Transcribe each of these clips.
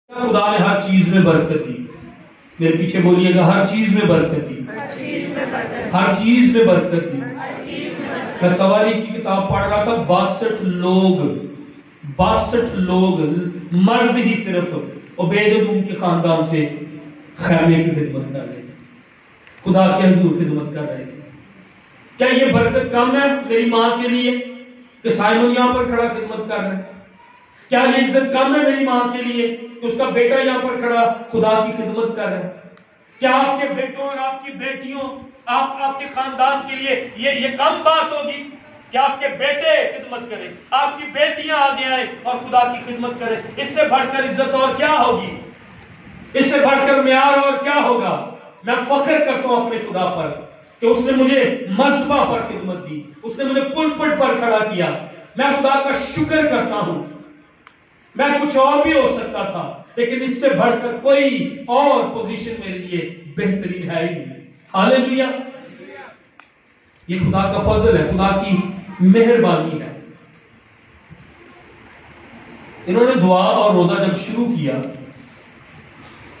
خدا نے ہر چیز میں برکت دی. میرے پیچھے بولیے گا ہر چیز میں برکت دی. ہر چیز میں برکت دی. میں تواریخ کی کتاب پڑھ رہا تھا. 62 لوگ مرد ہی صرف عبیدالدوم کے خاندان سے خیمے کی خدمت کر رہے تھے, خدا کے حضور خدمت کر رہے تھے. کیا یہ برکت کم ہے میری ماں کے لیے کہ سائمن یہاں پر کھڑا خدمت کر رہا ہے؟ کیا یہ عزت کم ہے میری ماں کے لیے کہ اس کا بیٹا یہاں پر کھڑا خدا کی خدمت کر رہا ہے؟ کیا آپ کے بیٹوں اور آپ کی بیٹیوں آپ کے خاندان کے لیے یہ کم بات ہوگی کہ آپ کے بیٹے خدمت کریں, آپ کی بیٹیاں آگے آئیں اور خدا کی خدمت کریں؟ اس سے بڑھ کر عزت اور کیا ہوگی؟ اس سے بڑھ کر معیار اور کیا ہوگا؟ میں فخر کرتا ہوں اپنے خدا پر کہ اس نے مجھے مذبح پر خدمت دی, اس نے مجھے پلپٹ پر کھڑا کیا. میں خدا کا شکر کرتا ہوں. میں کچھ اور بھی ہو سکتا تھا لیکن اس سے بڑھ کر کوئی اور پوزیشن میرے لیے بہترین ہے ہی نہیں. ہاللیلویا. یہ خدا کا فضل ہے, خدا کی مہربانی ہے. انہوں نے دعا اور روزہ جب شروع کیا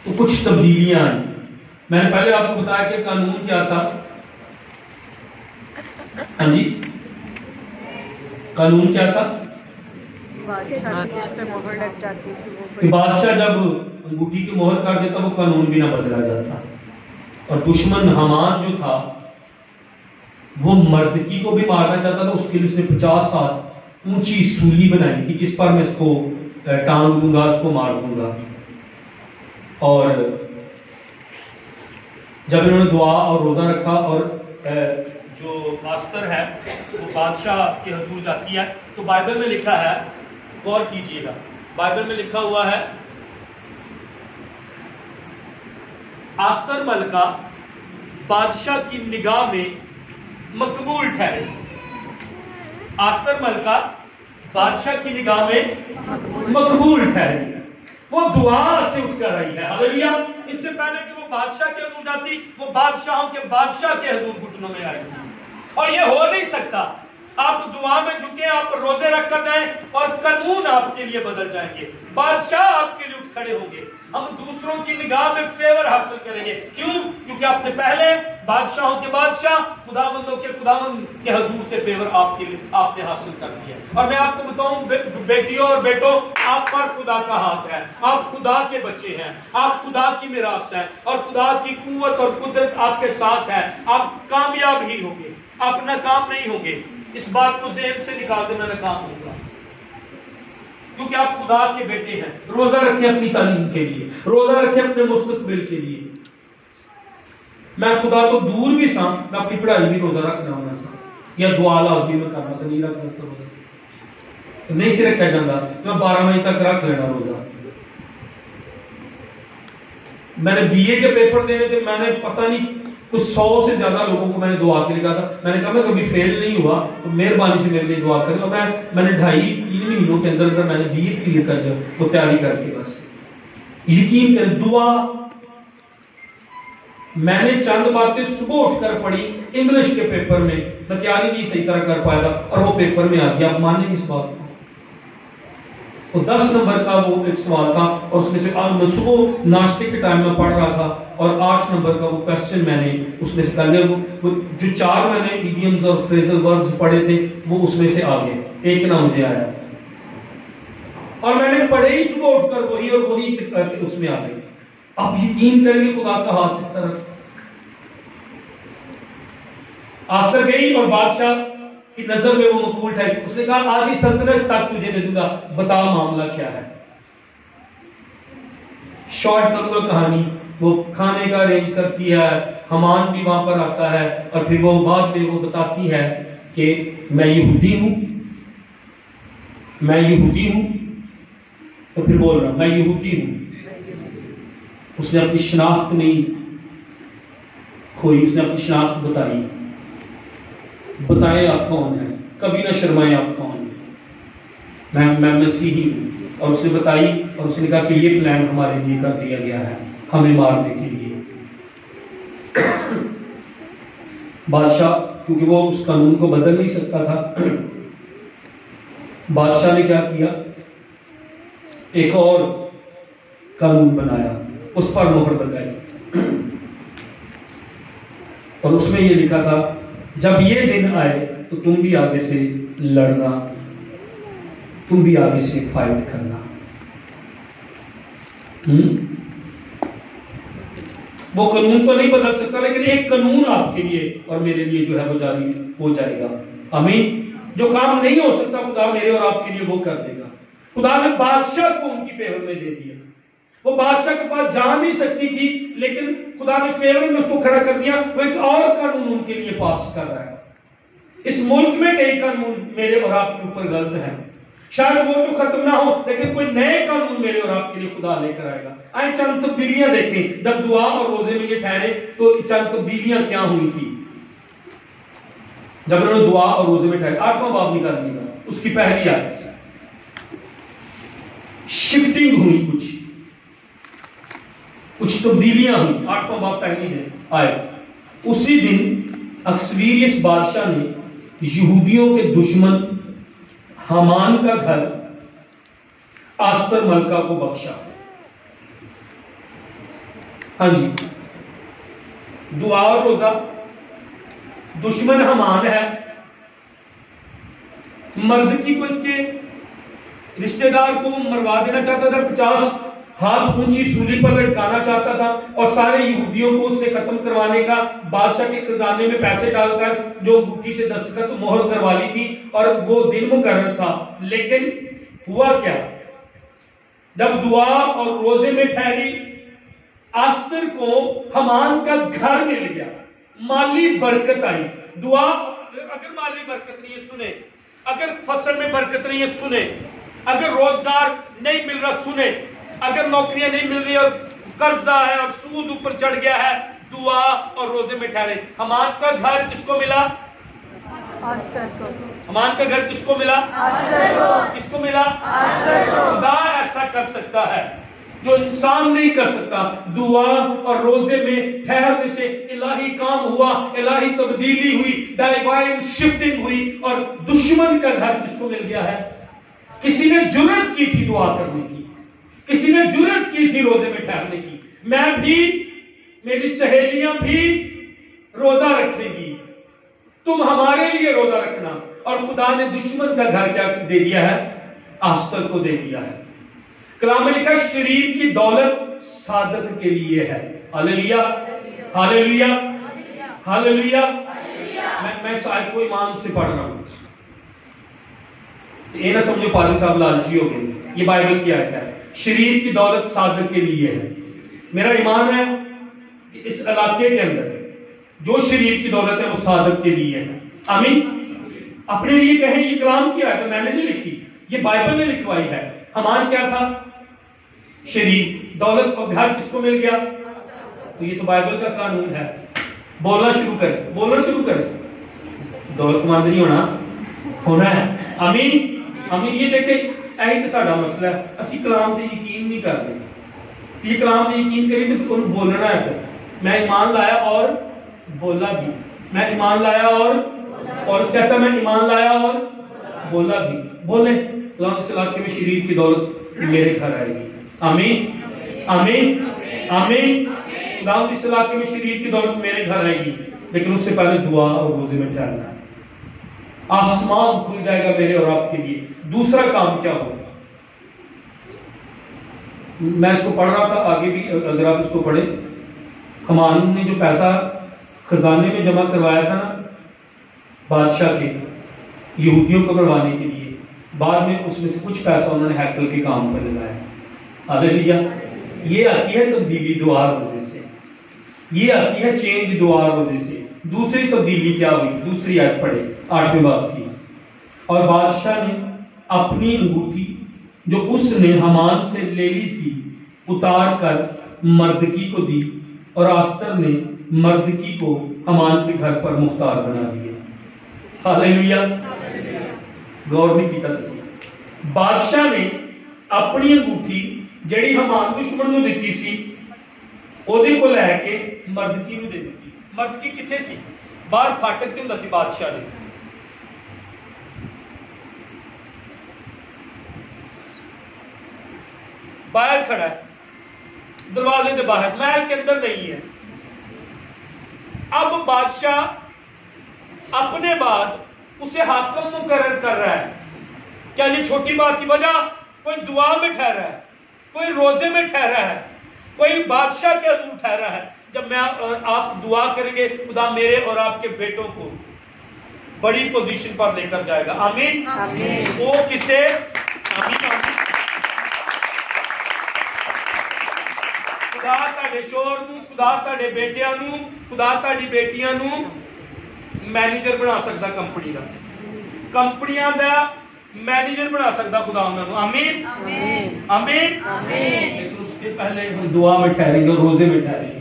تو کچھ تبدیلیاں آئیں. میں نے پہلے آپ کو بتایا کہ قانون کیا تھا. ہاں جی, قانون کیا تھا کہ بادشاہ جب انگوٹھی کی مہر کر دیتا وہ قانون بھی نہ بدلا جاتا. اور دشمن حمان جو تھا وہ مردکی کو بھی مارنا چاہتا تھا. اس کے لیے اس نے 50 ہاتھ اونچی سولی بنائی تھی جس پر میں اس کو ٹانگ دوں گا, اس کو مار دوں گا. اور جب انہوں نے دعا اور روزہ رکھا اور جو ماسٹر ہے وہ بادشاہ کے حضور جاتی ہے تو بائبل میں لکھا ہے, غور کیجئے گا, بائبل میں لکھا ہوا ہے آستر ملکہ بادشاہ کی نگاہ میں مقبول ٹھہرے. آستر ملکہ بادشاہ کی نگاہ میں مقبول ٹھہرے. وہ دعا سے اٹھ کر آئی ہے. ہاللیلویا. اس سے پہلے کہ وہ بادشاہ کے حضور جاتی وہ بادشاہوں کے بادشاہ کے حضور گھٹنوں میں آئی تھی. اور یہ ہو نہیں سکتا. آپ دعا میں جھکیں, آپ روزے رکھ کر جائیں اور قانون آپ کے لیے بدل جائیں گے. بادشاہ آپ کے لیے اٹھ کھڑے ہوں گے. ہم دوسروں کی نگاہ میں فیور حاصل کریں گے. کیوں؟ کیونکہ آپ نے پہلے بادشاہوں کے بادشاہ خداوندوں کے خداوند کے حضور سے فیور آپ نے حاصل کر دیا. اور میں آپ کو بتاؤں بیٹیوں اور بیٹوں, آپ پر خدا کا ہاتھ ہے. آپ خدا کے بچے ہیں, آپ خدا کی میراث ہیں اور خدا کی قوت اور قدرت آپ کے ساتھ ہے. آپ کامیاب ہی ہوں گے, آپ ناکام نہیں ہوں گے. اس بات کو ذہن سے نکال دے, میں ناکام ہوں گا کیونکہ آپ خدا کے بیٹے ہیں. روزہ رکھیں اپنی تعلیم کے لیے, روزہ رکھیں اپنے مستقبل کے لیے. میں خدا تو دور بھی سا, میں اپنی پڑھائی بھی روزہ رکھنا ہونا سا, یا دعا لازمی میں کرنا سا, نہیں رکھنا سا روزہ نہیں سے رکھا جاتا تو میں 12 مہینے تک رکھ لینا روزہ. میں نے بی اے کے پیپر دینے تھے, میں نے پتہ نہیں کچھ 100 سے زیادہ لوگوں کو میں نے دعا کے لیے کہا تھا. میں نے کہا میں کبھی فیل نہیں ہوا تو مہربانی سے میرے لیے دعا کریں. اور میں نے 2.5-3 مہینوں کے اندر میں نے بی اے کلیئر کر دیا, وہ تیاری کر کے. بس یقین کریں دعا, میں نے چند باتیں صبح اٹھ کر پڑھی انگلش کے پیپر میں, میں تیاری نہیں صحیح طرح کر پایا تھا اور وہ پیپر میں آ گیا. آپ مانیں اس بات کو؟ وہ 10 نمبر کا وہ ایک سوال تھا اور اس میں سے میں صبح ناشتے کے ٹائم میں پڑھ رہا تھا اور 8 نمبر کا وہ کوسچن میں نے اس میں سے کر لیا. وہ جو 4 میں نے ایڈیمز اور فریزل وربز پڑھے تھے وہ اس میں سے آ گئے, ایک نہ مجھے آیا. اور میں نے پڑھے ہی صبح اٹھ کر وہی اور وہی اس میں آ گئے. آپ یقین کریں گے خدا کا ہاتھ اس طرح. آستر گئی اور بادشاہ کی نظر میں وہ مقبول ٹھہری. اس نے کہا آدھی سلطنت تک تجھے دے دوں گا, بتا معاملہ کیا ہے. شارٹ کروں گا کہانی. وہ کھانے کا ارینج کرتی ہے, حمان بھی وہاں پر آتا ہے اور پھر وہ بعد میں وہ بتاتی ہے کہ میں یہودی ہوں, میں یہودی ہوں. تو پھر بول رہا میں یہودی ہوں. اس نے اپنی شناخت نہیں کھوئی, اس نے اپنی شناخت بتائی. بتائیں آپ کون ہیں, کبھی نہ شرمائیں آپ کون ہیں, میں مسیحی ہوں. اور اس نے بتائی اور اس نے کہا کہ یہ پلان ہمارے لیے کر دیا گیا ہے ہمیں مارنے کے لیے. بادشاہ کیونکہ وہ اس قانون کو بدل نہیں سکتا تھا, بادشاہ نے کیا کیا, ایک اور قانون بنایا، اس پر مہر لگائی، اور اس میں یہ لکھا تھا جب یہ دن آئے تو تم بھی آگے سے لڑنا، تم بھی آگے سے فائٹ کرنا۔ وہ قانون تو نہیں بدل سکتا، لیکن ایک قانون آپ کے لیے اور میرے لیے جو ہے وہ جاری ہو جائے گا۔ آمین۔ جو کام نہیں ہو سکتا خدا میرے اور آپ کے لیے وہ کر دے گا۔ خدا نے بادشاہ کو ان کی فیور میں دے دیا، وہ بادشاہ کے پاس جا نہیں سکتی تھی، لیکن خدا نے فیور میں اس کو کھڑا کر دیا۔ وہ ایک اور قانون ان کے لیے پاس کر رہا ہے۔ اس ملک میں کئی قانون میرے اور آپ کے اوپر غلط ہیں، شاید وہ تو ختم نہ ہو، لیکن کوئی نئے قانون میرے اور آپ کے لیے خدا لے کر آئے گا۔ آئیں چند تبدیلیاں دیکھیں۔ جب دعا اور روزے میں یہ ٹھہرے تو چند تبدیلیاں کیا ہوئی تھی۔ جب انہوں نے دعا اور روزے میں ٹھہرے، 8واں باب نکال لیے گا، اس کی پہلی آیت شفٹنگ ہوئی، کچھ تبدیلیاں ہوئی۔ 8واں باب پہلی ہے آیت، اسی دن اکسویریس بادشاہ نے یہودیوں کے دشمن حامان کا گھر آستر ملکہ کو بخشا۔ ہاں جی، دعا اور روزہ، دشمن حامان ہے، مردکی کو اس کے رشتہ دار کو مروا دینا چاہتا تھا، 50 ہاتھ اونچی سولی پر لٹکانا چاہتا تھا، اور سارے یہودیوں کو اس نے ختم کروانے کا بادشاہ کے خزانے میں پیسے ڈال کر جو انگوٹھی سے دستخط مہر کروا لی تھی، اور وہ دن مقرر تھا۔ لیکن ہوا کیا؟ جب دعا اور روزے میں ٹھہری، آستر کو حامان کا گھر مل گیا، مالی برکت آئی۔ دعا اگر مالی برکت نہیں ہے سنے، اگر فصل میں برکت نہیں ہے سنے، اگر روزگار نہیں مل رہا سنے، اگر نوکریاں نہیں مل رہی اور قرضہ ہے اور سود اوپر چڑھ گیا ہے، دعا اور روزے میں ٹھہرے۔ حامان کا گھر کس کو ملا؟ حامان کا گھر کس کو ملا؟ کس کو ملا؟ خدا ایسا کر سکتا ہے جو انسان نہیں کر سکتا۔ دعا اور روزے میں ٹھہرنے سے الہی کام ہوا، الہی تبدیلی ہوئی، ڈائیوائن شفٹنگ ہوئی، اور دشمن کا گھر کس کو مل گیا ہے؟ کسی نے جرات کی تھی دعا کرنے کی، کسی نے جرات کی تھی روزے میں ٹھہرنے کی۔ میں بھی، میری سہیلیاں بھی روزہ رکھیں گی، تم ہمارے لیے روزہ رکھنا۔ اور خدا نے دشمن کا گھر کیا دے دیا ہے؟ آستر کو دے دیا ہے۔ کلام میں لکھا شریر کی دولت صادق کے لیے ہے۔ ہاللیلویا، ہاللیلویا، ہاللیلویا۔ میں اس آیت کو ایمان سے پڑھ رہا ہوں، یہ نہ سمجھو پادری صاحب لالچی ہو گئے، یہ بائبل کی آیت ہے۔ شریر کی دولت صادق کے لیے ہے۔ میرا ایمان ہے کہ اس علاقے کے اندر جو شریر کی دولت ہے وہ صادق کے لیے ہے۔ آمین۔ اپنے لیے کہیں یہ کلام کی آیت ہے، میں نے نہیں لکھی، یہ بائبل نے لکھوائی ہے۔ حامان کیا تھا؟ شریر، دولت اور گھر کس کو مل گیا؟ تو یہ تو بائبل کا قانون ہے۔ بولنا شروع کریں، بولنا شروع کریں، دولت مند نہیں ہونا ہے۔ آمین، آمین۔ یہ دیکھیں، یہی تو ساڈا مسئلہ ہے، اسی کلام پہ یقین نہیں کرتے۔ یہ کلام پہ یقین کریں تو انہوں بولنا ہے۔ میں ایمان لایا اور بولا بھی، میں ایمان لایا اور اس کہتا میں ایمان لایا اور بولا بھی۔ بولیں خدا اس علاقے میں شریر کی دولت میرے گھر آئے گی۔ آمین، آمین، آمین۔ خدا اس علاقے میں شریر کی دولت میرے گھر آئے گی، لیکن اس سے پہلے دعا اور روزے میں ٹھہرنا ہے۔ آسمان کھل جائے گا میرے اور آپ کے لیے۔ دوسرا کام کیا ہوا؟ میں اس کو پڑھ رہا تھا، آگے بھی اگر آپ اس کو پڑھیں۔ حامان نے جو پیسہ خزانے میں جمع کروایا تھا نا بادشاہ کے یہودیوں کو کروانے کے لیے، بعد میں اس میں سے کچھ پیسہ انہوں نے ہیکل کے کام پر لگایا۔ ہاللیلویا۔ یہ آتی ہے تبدیلی دعا روزے سے، یہ آتی ہے چینج دعا روزے سے۔ دوسری تبدیلی کیا ہوئی؟ دوسری آیت پڑھے 8ویں باب کی۔ اور بادشاہ نے اپنی انگوٹھی جو اس نے حامان سے لے لی تھی اتار کر مردکی کو دی، اور آستر نے مردکی کو حامان کے گھر پر مختار بنا دیا۔ ہاللیلویا۔ غور نہیں کیتا تسی؟ بادشاہ نے اپنی انگوٹھی جڑی حامان دشمن نو دتی سی اودے کو لے کے مردکی نو دے دتی۔ مردکی کتھے سی؟ باہر پھاٹک تے ہوندا سی بادشاہ نے۔ باہر کھڑا ہے، دروازے کے باہر، محل کے اندر نہیں ہے۔ اب بادشاہ اپنے بعد اسے حاکم مقرر کر رہا ہے۔ کیا یہ چھوٹی بات کی وجہ؟ کوئی دعا میں ٹھہرا ہے، کوئی روزے میں ٹھہرا ہے، کوئی بادشاہ کے حضور ٹھہرا ہے۔ جب میں اور آپ دعا کریں گے خدا میرے اور آپ کے بیٹوں کو بڑی پوزیشن پر لے کر جائے گا۔ آمین۔ وہ کسے؟ آمین آمین۔ خدا تاڑے شور نو، خدا تاڑے بیٹیاں نو، خدا تاڑی بیٹیاں نو مینیجر بنا سکتا کمپنی دا، کمپنیاں دا مینیجر بنا سکتا خدا انہوں نے۔ آمین آمین آمین۔ لیکن اس کے پہلے ہم دعا میں ٹھہریں گے اور روزے میں ٹھہریں گے۔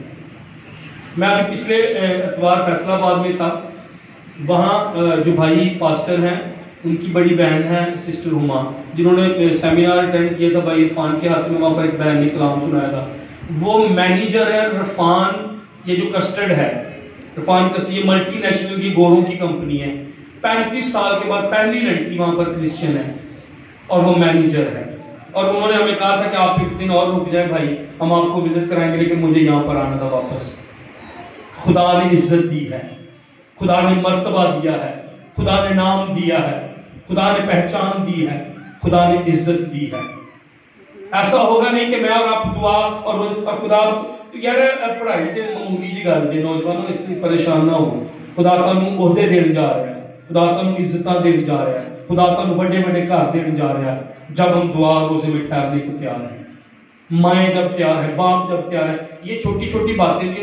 میں ابھی پچھلے اتوار فیصلہ آباد میں تھا، وہاں جو بھائی پاسٹر ہیں ان کی بڑی بہن ہے سسٹر ہما، جنہوں نے سیمینار اٹینڈ کیا تھا بھائی عرفان کے ہاتھ میں، وہاں پر ایک بہن نے کلام سنایا تھا۔ وہ مینیجر ہے عرفان، یہ جو کسٹرڈ ہے عرفان کسٹرڈ، یہ ملٹی نیشنل کی گوروں کی کمپنی ہے۔ 35 سال کے بعد پہلی لڑکی وہاں پر کرسچن ہے اور وہ مینیجر ہے۔ اور انہوں نے ہمیں کہا تھا کہ آپ ایک دن اور رک جائیں بھائی، ہم آپ کو وزٹ کرائیں گے، لیکن مجھے یہاں پر آنا تھا واپس۔ خدا نے عزت دی ہے، خدا نے مرتبہ دیا ہے، خدا نے نام دیا ہے، خدا نے پہچان دی ہے، خدا نے عزت دی ہے۔ ایسا ہوگا نہیں کہ میں اور آپ دعا اور خدا یار پڑھائی تے معمولی جی گل جی، نوجوانوں اس لیے پریشان نہ ہو۔ خدا تانوں عہدے دین جا رہا ہے، خدا تانوں عزتاں دین جا رہا ہے، خدا تانوں بڑے بڑے گھر دین جا رہا ہے، جب ہم دعا روزے میں ٹھہرنے کو تیار ہیں، مائیں جب تیار ہے، باپ جب تیار ہے۔ یہ چھوٹی چھوٹی باتیں بھی